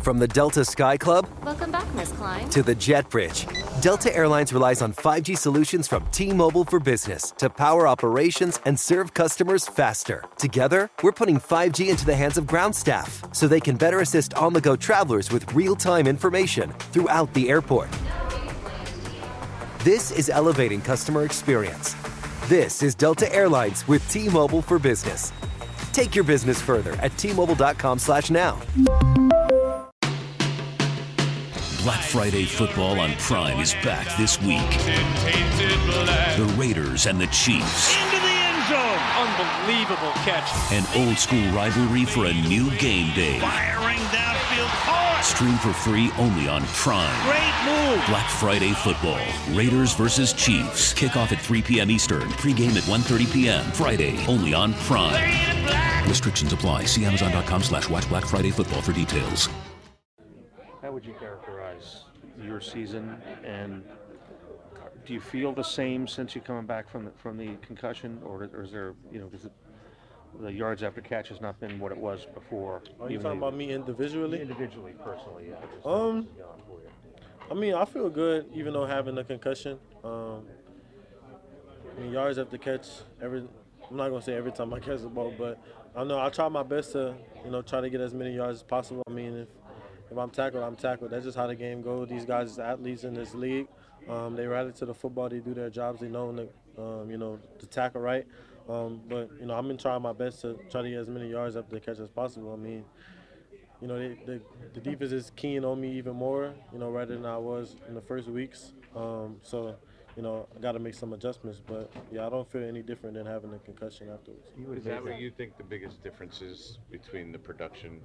From the Delta Sky Club Welcome back, Miss Klein. to the Jet Bridge, Delta Airlines relies on 5G solutions from T-Mobile for Business to power operations and serve customers faster. Together, we're putting 5G into the hands of ground staff so they can better assist on-the-go travelers with real-time information throughout the airport. This is elevating customer experience. This is Delta Airlines with T-Mobile for Business. Take your business further at T-Mobile.com/now. Black Friday football on Prime is back this week. The Raiders and the Chiefs. Into the end zone. Unbelievable catch. An old school rivalry for a new game day. Firing downfield hard. Stream for free only on Prime. Great move. Black Friday football. Raiders versus Chiefs. Kickoff at 3 p.m. Eastern. Pre-game at 1:30 p.m. Friday only on Prime. Restrictions apply. See Amazon.com/watch Black Friday football for details. How would you characterize your season, and do you feel the same since you're coming back from the concussion, or is there, because the yards after catch has not been what it was before? Are you talking about me individually? Individually, personally, yeah. I mean, I feel good even though having a concussion. Yards after catch, I'm not gonna say every time I catch the ball, but I know I try my best to, try to get as many yards as possible. I mean, if I'm tackled, I'm tackled. That's just how the game goes. These guys are athletes in this league. They rally to the football. They do their jobs. They know, to tackle right. But I've been trying my best to try to get as many yards after the catch as possible. I mean, the defense is keying on me even more, rather than I was in the first weeks. So, I got to make some adjustments. But, yeah, I don't feel any different than having a concussion afterwards. Is that what you think the biggest difference is between the production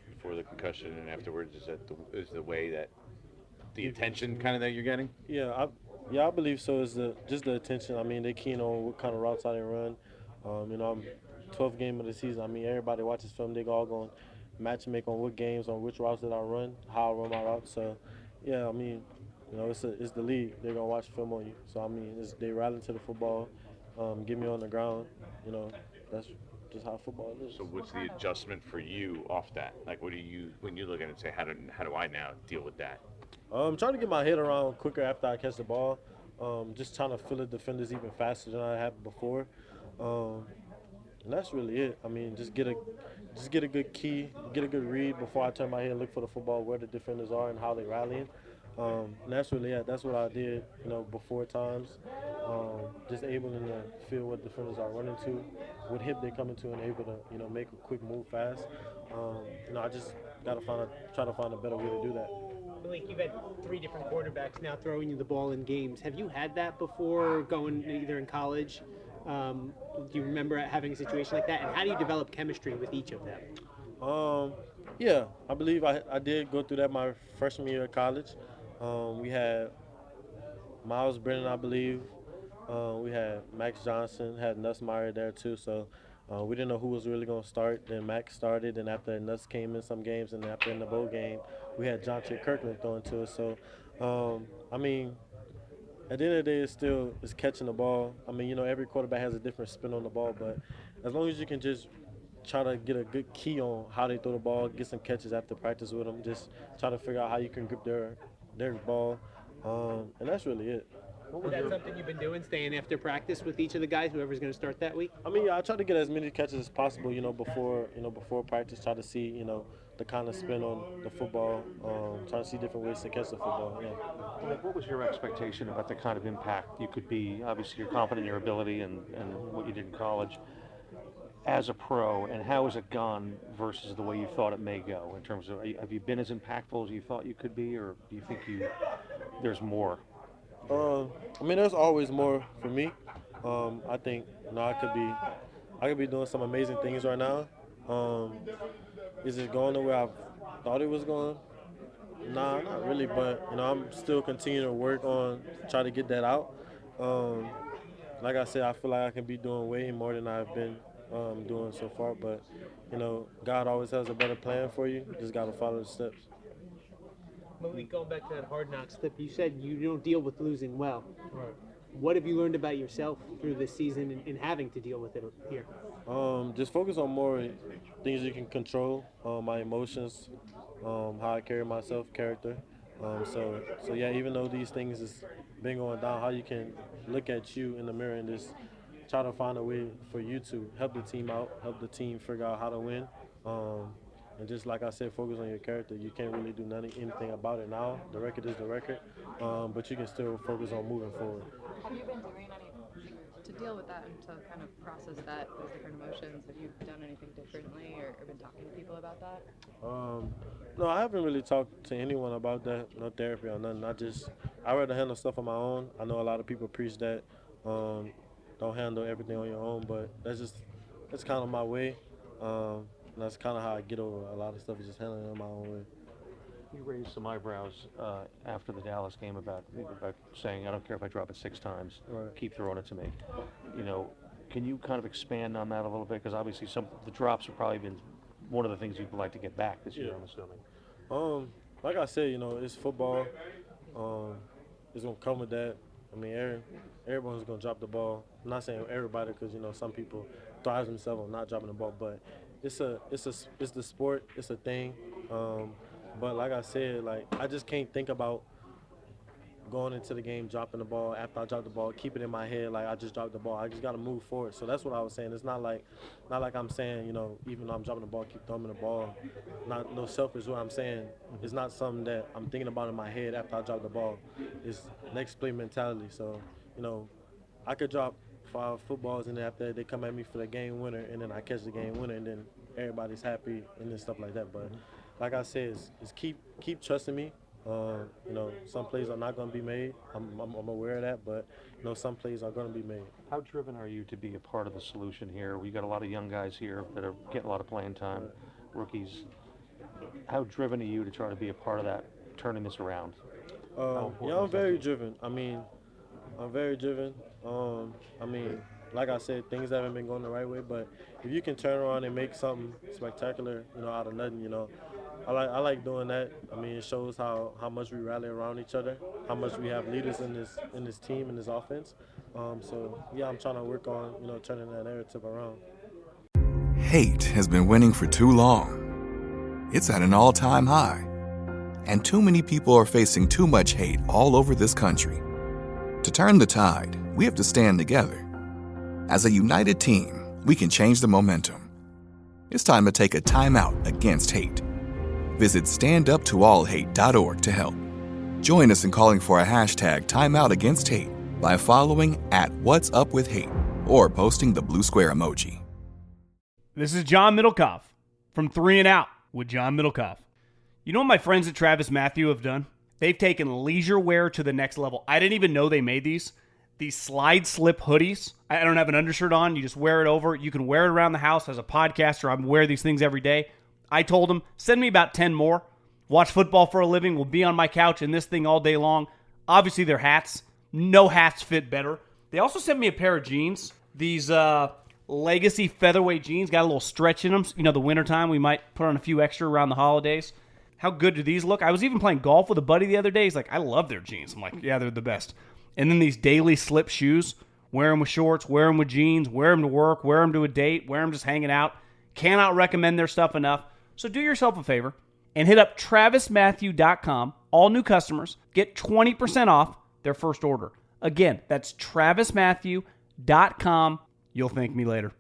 before the concussion and afterwards? Is the way that the attention kind of that you're getting? Yeah, I believe so. Is just the attention. I mean, they keen on what kind of routes I run. I'm 12th game of the season. I mean, everybody watches film. They all going match make on what games, on which routes that I run, how I run my routes. So, yeah, I mean, it's the league. They're gonna watch film on you. So I mean, they rally to the football, get me on the ground. That's just how football is. So what's the adjustment for you off that? Like, what do you, when you look at it and say, how do I now deal with that? I'm trying to get my head around quicker after I catch the ball. Just trying to feel the defenders even faster than I have before. And that's really it. I mean, just get a good key, get a good read before I turn my head and look for the football, where the defenders are and how they rallying. And that's really it. That's what I did, before times. Just able to feel what defenders are running to, what hip they're coming to, and able to, make a quick move fast. I just got to try to find a better way to do that. Malik, you've had 3 different quarterbacks now throwing you the ball in games. Have you had that before, going either in college? Do you remember having a situation like that? And how do you develop chemistry with each of them? Yeah, I believe I did go through that my freshman year of college. We had Miles Brennan, I believe. We had Max Johnson, had Nussmeier there too. So we didn't know who was really going to start. Then Max started, and after Nuss came in some games, and after in the bowl game, we had Jontre Kirkland throwing to us. So, I mean, at the end of the day, it's catching the ball. I mean, every quarterback has a different spin on the ball, but as long as you can just try to get a good key on how they throw the ball, get some catches after practice with them, just try to figure out how you can grip their ball, and that's really it. Is that something you've been doing, staying after practice with each of the guys, whoever's going to start that week? I mean, yeah, I try to get as many catches as possible, before practice, try to see, the kind of spin on the football, try to see different ways to catch the football, yeah. What was your expectation about the kind of impact you could be? Obviously, you're confident in your ability and what you did in college as a pro, and how has it gone versus the way you thought it may go? In terms of, have you been as impactful as you thought you could be, or do you think there's more? I mean, there's always more for me. I think I could be doing some amazing things right now. Is it going the way I thought it was going? Nah, not really. But I'm still continuing to work on try to get that out. Like I said, I feel like I can be doing way more than I've been doing so far. But God always has a better plan for you. You just got to follow the steps. Malik, going back to that Hard Knocks clip, you said you don't deal with losing well. Right. What have you learned about yourself through this season in having to deal with it here? Just focus on more things you can control, my emotions, how I carry myself, character. So yeah, even though these things has been going down, how you can look at you in the mirror and just try to find a way for you to help the team out, help the team figure out how to win. And just like I said, focus on your character. You can't really do anything about it now. The record is the record, but you can still focus on moving forward. Have you been doing any to deal with that and to kind of process that, those different emotions? Have you done anything differently or been talking to people about that? No, I haven't really talked to anyone about that, no therapy or nothing. I rather handle stuff on my own. I know a lot of people preach that, don't handle everything on your own, but that's kind of my way. And that's kind of how I get over a lot of stuff, is just handling it on my own way. You raised some eyebrows after the Dallas game about saying, I don't care if I drop it 6 times, keep throwing it to me. You know, can you kind of expand on that a little bit? Because obviously the drops have probably been one of the things you'd like to get back this year, I'm assuming. Like I said, it's football. It's going to come with that. I mean, everyone's going to drop the ball. I'm not saying everybody, because, some people thrive themselves on not dropping the ball, but it's the sport. It's a thing. But like I said, I just can't think about going into the game, dropping the ball. After I drop the ball, keep it in my head like I just dropped the ball. I just got to move forward. So that's what I was saying. It's not like I'm saying, even though I'm dropping the ball, keep throwing the ball. No selfish. What I'm saying, it's not something that I'm thinking about in my head after I drop the ball. It's next play mentality. So, I could drop 5 footballs, and then after that, they come at me for the game winner, and then I catch the game winner, and then everybody's happy and then stuff like that. But like I said, is keep trusting me. Some plays are not going to be made. I'm aware of that, but some plays are going to be made. How driven are you to be a part of the solution here? We got a lot of young guys here that are getting a lot of playing time, rookies. How driven are you to try to be a part of that, turning this around? I'm very driven. I'm very driven. Like I said, things haven't been going the right way, but if you can turn around and make something spectacular, out of nothing, I like doing that. It shows how much we rally around each other, how much we have leaders in this team, in this offense. So yeah, I'm trying to work on, turning that narrative around. Hate has been winning for too long. It's at an all-time high. And too many people are facing too much hate all over this country. To turn the tide, we have to stand together. As a united team, we can change the momentum. It's time to take a timeout against hate. Visit standuptoallhate.org to help. Join us in calling for a hashtag #TimeoutAgainstHate by following @What'sUpWithHate or posting the blue square emoji. This is John Middlecoff from 3 and Out with John Middlecoff. You know what my friends at Travis Matthew have done? They've taken leisure wear to the next level. I didn't even know they made these. These slide slip hoodies. I don't have an undershirt on. You just wear it over. You can wear it around the house as a podcaster. I wear these things every day. I told them, send me about 10 more. Watch football for a living. We'll be on my couch in this thing all day long. Obviously, they're hats. No hats fit better. They also sent me a pair of jeans. These Legacy featherweight jeans. Got a little stretch in them. The wintertime, we might put on a few extra around the holidays. How good do these look? I was even playing golf with a buddy the other day. He's like, I love their jeans. I'm like, yeah, they're the best. And then these daily slip shoes. Wear them with shorts, wear them with jeans, wear them to work, wear them to a date, wear them just hanging out. Cannot recommend their stuff enough. So do yourself a favor and hit up TravisMatthew.com. All new customers get 20% off their first order. Again, that's TravisMatthew.com. You'll thank me later.